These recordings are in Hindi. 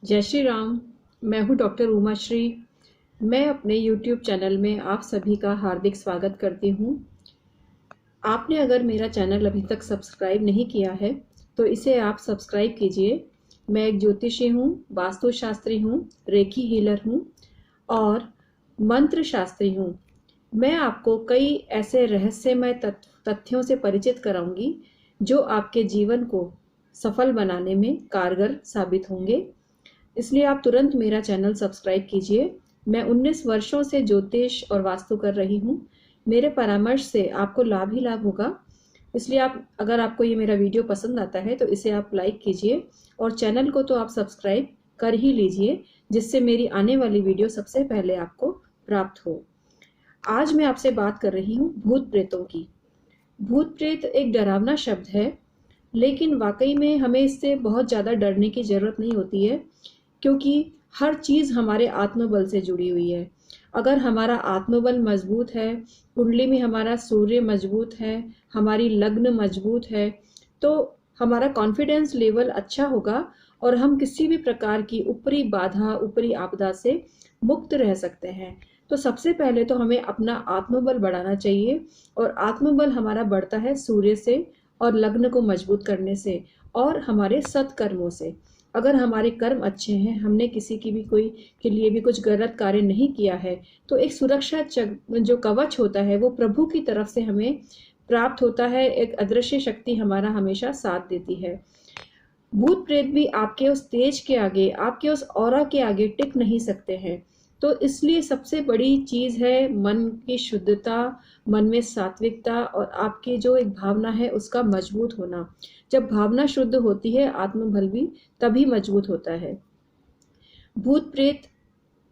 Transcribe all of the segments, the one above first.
जय श्री राम। मैं हूँ डॉक्टर उमा श्री। मैं अपने YouTube चैनल में आप सभी का हार्दिक स्वागत करती हूँ। आपने अगर मेरा चैनल अभी तक सब्सक्राइब नहीं किया है तो इसे आप सब्सक्राइब कीजिए। मैं एक ज्योतिषी हूँ, वास्तुशास्त्री हूँ, रेकी हीलर हूँ और मंत्र शास्त्री हूँ। मैं आपको कई ऐसे रहस्यमय तथ्यों से परिचित कराऊंगी जो आपके जीवन को सफल बनाने में कारगर साबित होंगे। इसलिए आप तुरंत मेरा चैनल सब्सक्राइब कीजिए। मैं 19 वर्षों से ज्योतिष और वास्तु कर रही हूँ। मेरे परामर्श से आपको लाभ ही लाभ होगा। इसलिए अगर आपको ये मेरा वीडियो पसंद आता है तो इसे आप लाइक कीजिए और चैनल को तो आप सब्सक्राइब कर ही लीजिए, जिससे मेरी आने वाली वीडियो सबसे पहले आपको प्राप्त हो। आज मैं आपसे बात कर रही हूँ भूत प्रेतों की। भूत प्रेत एक डरावना शब्द है, लेकिन वाकई में हमें इससे बहुत ज़्यादा डरने की ज़रूरत नहीं होती है, क्योंकि हर चीज़ हमारे आत्मबल से जुड़ी हुई है। अगर हमारा आत्मबल मजबूत है, कुंडली में हमारा सूर्य मजबूत है, हमारी लग्न मजबूत है, तो हमारा कॉन्फिडेंस लेवल अच्छा होगा और हम किसी भी प्रकार की ऊपरी बाधा, ऊपरी आपदा से मुक्त रह सकते हैं। तो सबसे पहले तो हमें अपना आत्मबल बढ़ाना चाहिए, और आत्मबल हमारा बढ़ता है सूर्य से और लग्न को मजबूत करने से और हमारे सत्कर्मों से। अगर हमारे कर्म अच्छे हैं, हमने किसी की भी कोई के लिए भी कुछ गलत कार्य नहीं किया है, तो एक सुरक्षा जो कवच होता है वो प्रभु की तरफ से हमें प्राप्त होता है। एक अदृश्य शक्ति हमारा हमेशा साथ देती है। भूत प्रेत भी आपके उस तेज के आगे, आपके उस ऑरा के आगे टिक नहीं सकते हैं। तो इसलिए सबसे बड़ी चीज है मन की शुद्धता, मन में सात्विकता और आपकी जो एक भावना है उसका मजबूत होना। जब भावना शुद्ध होती है, आत्मबल भी तभी मजबूत होता है। भूत प्रेत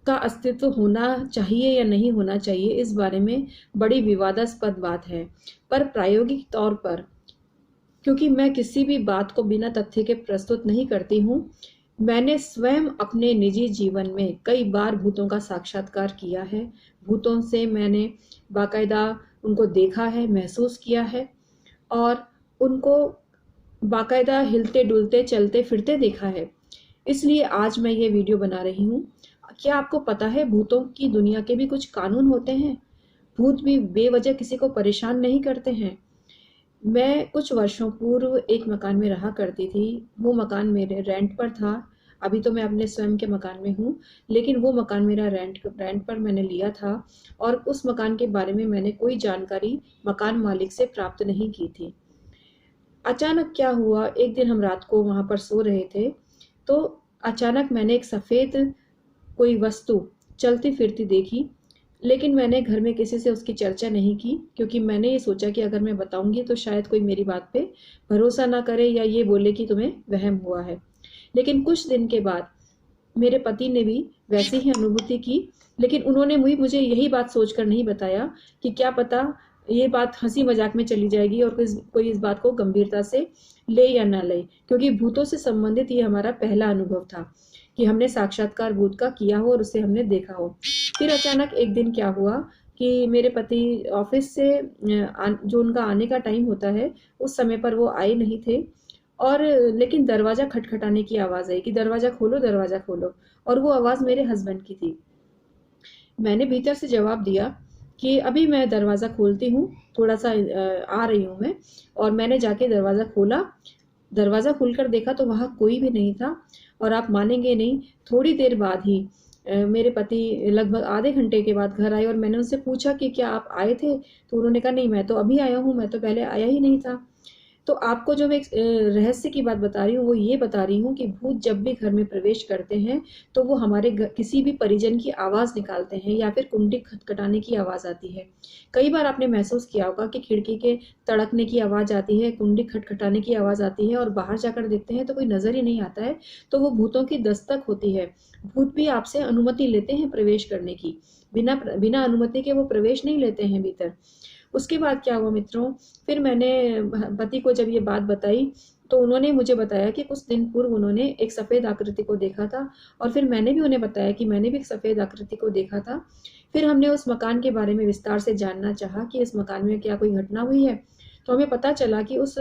का अस्तित्व होना चाहिए या नहीं होना चाहिए, इस बारे में बड़ी विवादास्पद बात है। पर प्रायोगिक तौर पर, क्योंकि मैं किसी भी बात को बिना तथ्य के प्रस्तुत नहीं करती हूँ, मैंने स्वयं अपने निजी जीवन में कई बार भूतों का साक्षात्कार किया है। भूतों से मैंने बाकायदा उनको देखा है, महसूस किया है और उनको बाकायदा हिलते डुलते चलते फिरते देखा है। इसलिए आज मैं ये वीडियो बना रही हूँ। क्या आपको पता है भूतों की दुनिया के भी कुछ कानून होते हैं? भूत भी बेवजह किसी को परेशान नहीं करते हैं। मैं कुछ वर्षों पूर्व एक मकान में रहा करती थी। वो मकान मेरे रेंट पर था। अभी तो मैं अपने स्वयं के मकान में हूँ, लेकिन वो मकान मेरा रेंट पर मैंने लिया था और उस मकान के बारे में मैंने कोई जानकारी मकान मालिक से प्राप्त नहीं की थी। अचानक क्या हुआ, एक दिन हम रात को वहाँ पर सो रहे थे, तो अचानक मैंने एक सफ़ेद कोई वस्तु चलती फिरती देखी। लेकिन मैंने घर में किसी से उसकी चर्चा नहीं की, क्योंकि मैंने ये सोचा कि अगर मैं बताऊंगी तो शायद कोई मेरी बात पे भरोसा ना करे या ये बोले कि तुम्हें वहम हुआ है। लेकिन कुछ दिन के बाद मेरे पति ने भी वैसी ही अनुभूति की, लेकिन उन्होंने मुझे यही बात सोचकर नहीं बताया कि क्या पता ये बात हंसी मजाक में चली जाएगी और कोई इस बात को गंभीरता से ले या ना ले, क्योंकि भूतों से संबंधित ये हमारा पहला अनुभव था कि हमने साक्षात्कार भूत का किया हो और उसे हमने देखा हो। फिर अचानक एक दिन क्या हुआ कि मेरे पति ऑफिस से जो उनका आने का टाइम होता है उस समय पर वो आए नहीं थे, और लेकिन दरवाज़ा खटखटाने की आवाज़ आई कि दरवाज़ा खोलो, दरवाज़ा खोलो। और वो आवाज़ मेरे हस्बैंड की थी। मैंने भीतर से जवाब दिया कि अभी मैं दरवाज़ा खोलती हूँ, थोड़ा सा आ रही हूँ मैं। और मैंने जाके दरवाज़ा खोला। दरवाज़ा खुलकर देखा तो वहाँ कोई भी नहीं था। और आप मानेंगे नहीं, थोड़ी देर बाद ही मेरे पति लगभग आधे घंटे के बाद घर आए और मैंने उनसे पूछा कि क्या आप आए थे? तो उन्होंने कहा नहीं, मैं तो अभी आया हूँ, मैं तो पहले आया ही नहीं था। तो आपको जो मैं एक रहस्य की बात बता रही हूँ वो ये बता रही हूँ कि भूत जब भी घर में प्रवेश करते हैं तो वो हमारे किसी भी परिजन की आवाज़ निकालते हैं या फिर कुंडी खटखटाने की आवाज़ आती है। कई बार आपने महसूस किया होगा कि खिड़की के तड़कने की आवाज़ आती है, कुंडी खटखटाने की आवाज़ आती है और बाहर जाकर देखते हैं तो कोई नज़र ही नहीं आता है। तो वो भूतों की दस्तक होती है। भूत भी आपसे अनुमति लेते हैं प्रवेश करने की, बिना बिना अनुमति के वो प्रवेश नहीं लेते हैं भीतर। उसके बाद क्या हुआ मित्रों, फिर मैंने पति को जब ये बात बताई तो उन्होंने मुझे बताया कि कुछ दिन पूर्व उन्होंने एक सफ़ेद आकृति को देखा था, और फिर मैंने भी उन्हें बताया कि मैंने भी एक सफ़ेद आकृति को देखा था। फिर हमने उस मकान के बारे में विस्तार से जानना चाहा कि इस मकान में क्या कोई घटना हुई है। तो हमें पता चला कि उस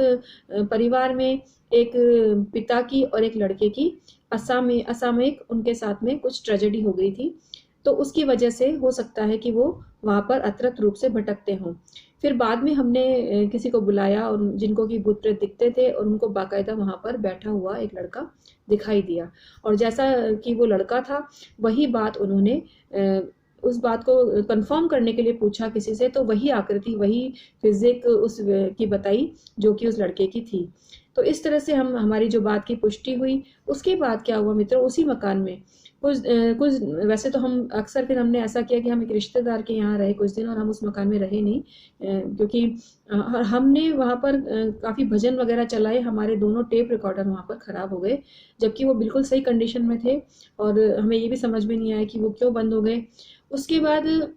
परिवार में एक पिता की और एक लड़के की असामयिक उनके साथ में कुछ ट्रेजेडी हो गई थी, तो उसकी वजह से हो सकता है कि वो वहाँ पर अतरत रूप से भटकते हों। फिर बाद में हमने किसी को बुलाया और जिनको कि भूत प्रेत दिखते थे, और उनको बाकायदा वहाँ पर बैठा हुआ एक लड़का दिखाई दिया, और जैसा कि वो लड़का था वही बात उन्होंने उस बात को कंफर्म करने के लिए पूछा किसी से, तो वही आकृति, वही फिजिक उस की बताई जो कि उस लड़के की थी। तो इस तरह से हमारी जो बात की पुष्टि हुई। उसके बाद क्या हुआ मित्रों, उसी मकान में कुछ वैसे तो हम अक्सर, फिर हमने ऐसा किया कि हम एक रिश्तेदार के यहाँ रहे कुछ दिन, और हम उस मकान में रहे नहीं, क्योंकि हमने वहाँ पर काफ़ी भजन वगैरह चलाए। हमारे दोनों टेप रिकॉर्डर वहाँ पर ख़राब हो गए, जबकि वो बिल्कुल सही कंडीशन में थे, और हमें ये भी समझ में नहीं आया कि वो क्यों बंद हो गए। उसके बाद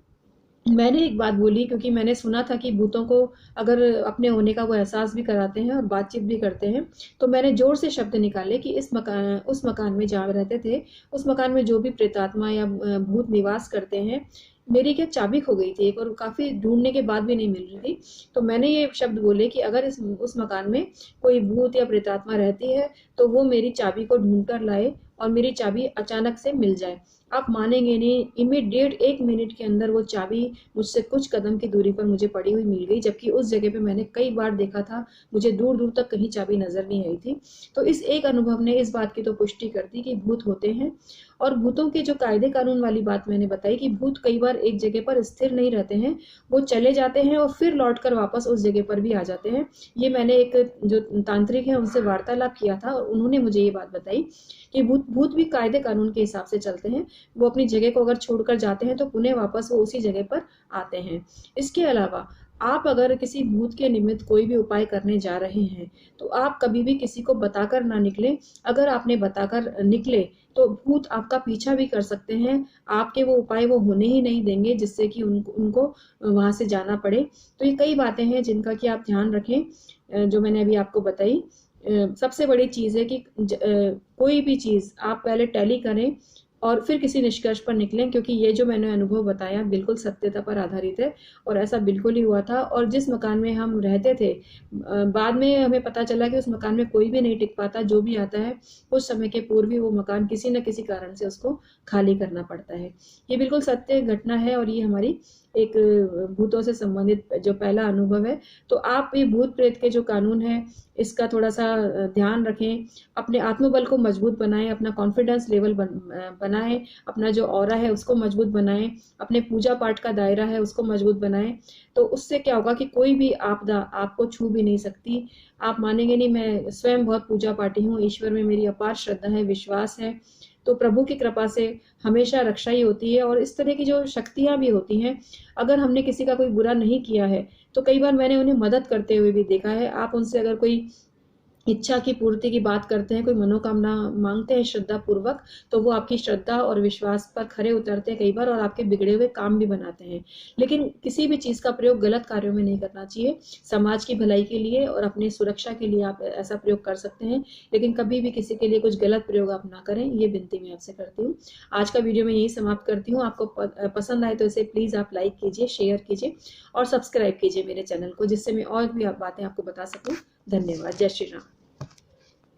मैंने एक बात बोली, क्योंकि मैंने सुना था कि भूतों को अगर अपने होने का वो एहसास भी कराते हैं और बातचीत भी करते हैं, तो मैंने ज़ोर से शब्द निकाले कि उस मकान में जहाँ रहते थे, उस मकान में जो भी प्रेतात्मा या भूत निवास करते हैं, मेरी क्या चाबी खो गई थी एक, और काफ़ी ढूंढने के बाद भी नहीं मिल रही थी। तो मैंने ये शब्द बोले कि अगर उस मकान में कोई भूत या प्रेतात्मा रहती है, तो वो मेरी चाबी को ढूंढ कर लाए और मेरी चाबी अचानक से मिल जाए। आप मानेंगे नहीं, इमीडिएट 1 मिनट के अंदर वो चाबी मुझसे कुछ कदम की दूरी पर मुझे पड़ी हुई मिल गई, जबकि उस जगह पे मैंने कई बार देखा था, मुझे दूर दूर तक कहीं चाबी नजर नहीं आई थी। तो इस एक अनुभव ने इस बात की तो पुष्टि कर दी कि भूत होते हैं। और भूतों के जो कायदे कानून वाली बात मैंने बताई कि भूत कई बार एक जगह पर स्थिर नहीं रहते हैं, वो चले जाते हैं और फिर लौट कर वापस उस जगह पर भी आ जाते हैं। ये मैंने एक जो तांत्रिक है उनसे वार्तालाप किया था, और उन्होंने मुझे ये बात बताई कि भूत भी कायदे कानून के हिसाब से चलते हैं। वो अपनी जगह को अगर छोड़कर जाते हैं तो पुनः वापस वो उसी जगह पर आते हैं। इसके अलावा आप अगर किसी भूत के निमित्त कोई भी उपाय करने जा रहे हैं, तो आप कभी भी किसी को बताकर ना निकले। अगर आपने बताकर निकले तो भूत आपका पीछा भी कर सकते हैं, आपके वो उपाय वो होने ही नहीं देंगे, जिससे कि उनको वहां से जाना पड़े। तो ये कई बातें हैं जिनका कि आप ध्यान रखें, जो मैंने अभी आपको बताई। सबसे बड़ी चीज़ है कि कोई भी चीज़ आप पहले टैली करें और फिर किसी निष्कर्ष पर निकलें, क्योंकि ये जो मैंने अनुभव बताया बिल्कुल सत्यता पर आधारित है, और ऐसा बिल्कुल ही हुआ था। और जिस मकान में हम रहते थे, बाद में हमें पता चला कि उस मकान में कोई भी नहीं टिक पाता। जो भी आता है कुछ समय के पूर्व ही वो मकान किसी न किसी कारण से उसको खाली करना पड़ता है। ये बिल्कुल सत्य घटना है, और ये हमारी एक भूतों से संबंधित जो पहला अनुभव है। तो आप ये भूत प्रेत के जो कानून है इसका थोड़ा सा ध्यान रखें, अपने आत्मबल को मजबूत बनाएं, अपना कॉन्फिडेंस लेवल बनाएं, अपना जो ऑरा है उसको मजबूत बनाएं, अपने पूजा पाठ का दायरा है उसको मजबूत बनाएं। तो उससे क्या होगा कि कोई भी आपदा आपको छू भी नहीं सकती। आप मानेंगे नहीं, मैं स्वयं बहुत पूजा पाठी हूँ, ईश्वर में मेरी अपार श्रद्धा है, विश्वास है। तो प्रभु की कृपा से हमेशा रक्षा ही होती है। और इस तरह की जो शक्तियाँ भी होती हैं, अगर हमने किसी का कोई बुरा नहीं किया है तो कई बार मैंने उन्हें मदद करते हुए भी देखा है। आप उनसे अगर कोई इच्छा की पूर्ति की बात करते हैं, कोई मनोकामना मांगते हैं श्रद्धा पूर्वक, तो वो आपकी श्रद्धा और विश्वास पर खरे उतरते हैं कई बार, और आपके बिगड़े हुए काम भी बनाते हैं। लेकिन किसी भी चीज़ का प्रयोग गलत कार्यों में नहीं करना चाहिए। समाज की भलाई के लिए और अपनी सुरक्षा के लिए आप ऐसा प्रयोग कर सकते हैं, लेकिन कभी भी किसी के लिए कुछ गलत प्रयोग आप ना करें, ये विनती मैं आपसे करती हूँ। आज का वीडियो मैं यही समाप्त करती हूँ। आपको पसंद आए तो इसे प्लीज़ आप लाइक कीजिए, शेयर कीजिए और सब्सक्राइब कीजिए मेरे चैनल को, जिससे मैं और भी बातें आपको बता सकूँ। धन्यवाद। जय श्री राम।